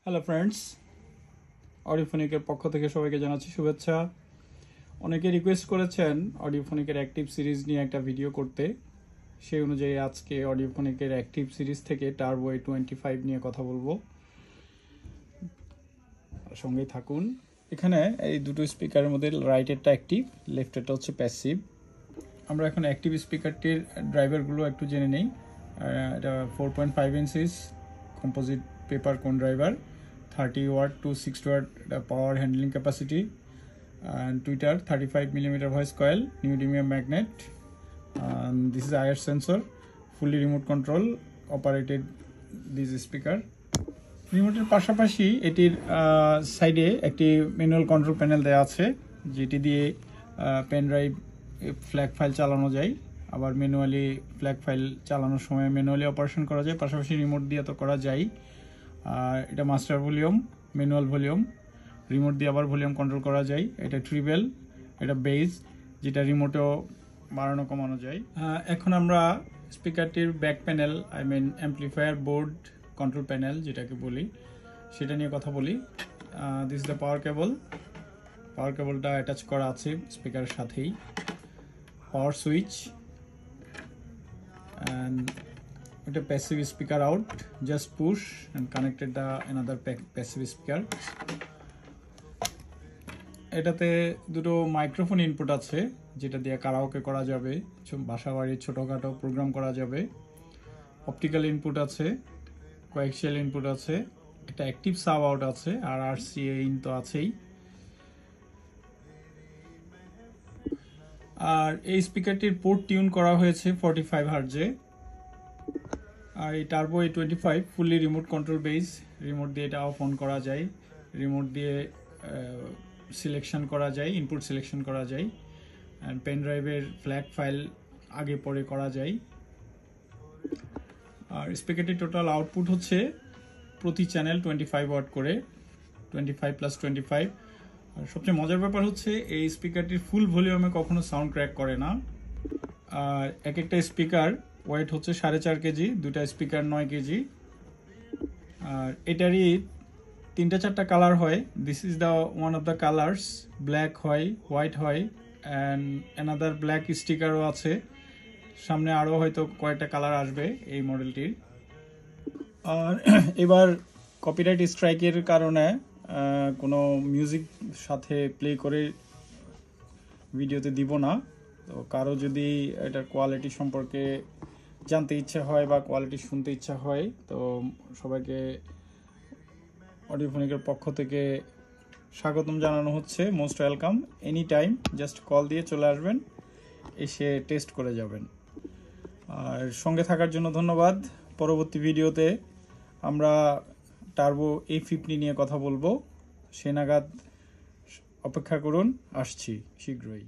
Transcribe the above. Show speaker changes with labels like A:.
A: Hello friends, অডিওফোনিকের পক্ষ থেকে সবাইকে জানাচ্ছি শুভেচ্ছা। অনেকে রিকোয়েস্ট করেছেন অডিওফোনিকের অ্যাক্টিভ সিরিজ নিয়ে একটা ভিডিও করতে। সেই অনুযায়ী আজকে অডিওফোনিকের অ্যাক্টিভ সিরিজ থেকে টার্বো A25 নিয়ে কথা বলবো, সঙ্গেই থাকুন। এখানে এই দুটো স্পিকারের মধ্যে রাইটেরটা অ্যাক্টিভ, লেফটেরটা হচ্ছে প্যাসিভ। আমরা এখন অ্যাক্টিভ স্পিকারটির ড্রাইভারগুলো একটু জেনে নেই। এটা 4.5 inches composite paper cone driver, 30 watt to 60 watt power handling capacity, and tweeter 35mm voice coil, neodymium magnet, and this is IR sensor, fully remote control operated this speaker. রিমোটের পাশাপাশি এটির সাইডে একটি ম্যানুয়াল কন্ট্রোল প্যানেল দেওয়া আছে, যেটি দিয়ে pen drive flag file চালানো যায়। আবার ম্যানুয়ালি ফ্ল্যাগ ফাইল চালানোর সময় ম্যানুয়ালি অপারেশন করা যায়, পাশাপাশি রিমোট দিয়ে তো করা যায়। আর এটা master volume, manual volume, remote দিয়ে আবার ভলিউম কন্ট্রোল করা যায়। এটা ট্রিবেল, এটা বেস, যেটা রিমোটেও বাড়ানো কমানো যায়। এখন আমরা স্পিকারটির back panel, I mean amplifier board control panel যেটাকে বলি, সেটা নিয়ে কথা বলি। This is the power cable. Power কেবলটা অ্যাটাচ করা আছে স্পিকারের সাথেই। পাওয়ার সুইচ, and এটা passive speaker out, just push and connected the another passive speaker. এটাতে দুটো মাইক্রোফোন ইনপুট আছে, যেটা দিয়ে কারাওকে করা যাবে, বাসাবাড়ির ছোটখাটো প্রোগ্রাম করা যাবে। অপটিক্যাল ইনপুট আছে, কোয়াক্সিয়াল ইনপুট আছে, একটা অ্যাক্টিভ সাব আউট আছে, আর RCA ইন তো আছেই। আর এই স্পিকারটির পোর্ট টিউন করা হয়েছে 45 হার্জে। আর এই turbo A25 fully remote control base. Remote দিয়ে এটা অফ অন করা যায়, রিমোট দিয়ে সিলেকশন করা যায়, ইনপুট সিলেকশন করা যায়, অ্যান্ড পেন ড্রাইভের ফ্ল্যাগ ফাইল আগে পরে করা যায়। আর স্পিকারটির টোটাল আউটপুট হচ্ছে প্রতি চ্যানেল 25 ওয়াট করে, 25 + 25। আর সবচেয়ে মজার ব্যাপার হচ্ছে এই স্পিকারটির ফুল ভলিউমে কখনো সাউন্ড ক্র্যাক করে না। আর এক একটা স্পিকার ওয়েট হচ্ছে 4.5 কেজি, দুটা স্পিকার 9 কেজি। আর এটারই 3-4টা কালার হয়। This is the one of the colours. Black হয়, হোয়াইট হয়, অ্যান্ড অ্যানাদার ব্ল্যাক স্টিকারও আছে। সামনে আরও হয়তো কয়েকটা কালার আসবে এই মডেলটির। আর এবার কপিরাইট স্ট্রাইকের কারণে কোনো মিউজিক সাথে প্লে করে ভিডিওতে দিব না। তো কারো যদি এটার কোয়ালিটি সম্পর্কে জানতে ইচ্ছা হয় বা কোয়ালিটি শুনতে ইচ্ছা হয়, তো সবাইকে অডিওফোনিকের পক্ষ থেকে স্বাগতম জানানো হচ্ছে। Most welcome, any time just call দিয়ে চলে আসবেন, এসে টেস্ট করে যাবেন। আর সঙ্গে থাকার জন্য ধন্যবাদ। পরবর্তী ভিডিওতে আমরা টার্বো A50 নিয়ে কথা বলবো, সে নাগাদ অপেক্ষা করুন, আসছি শীঘ্রই।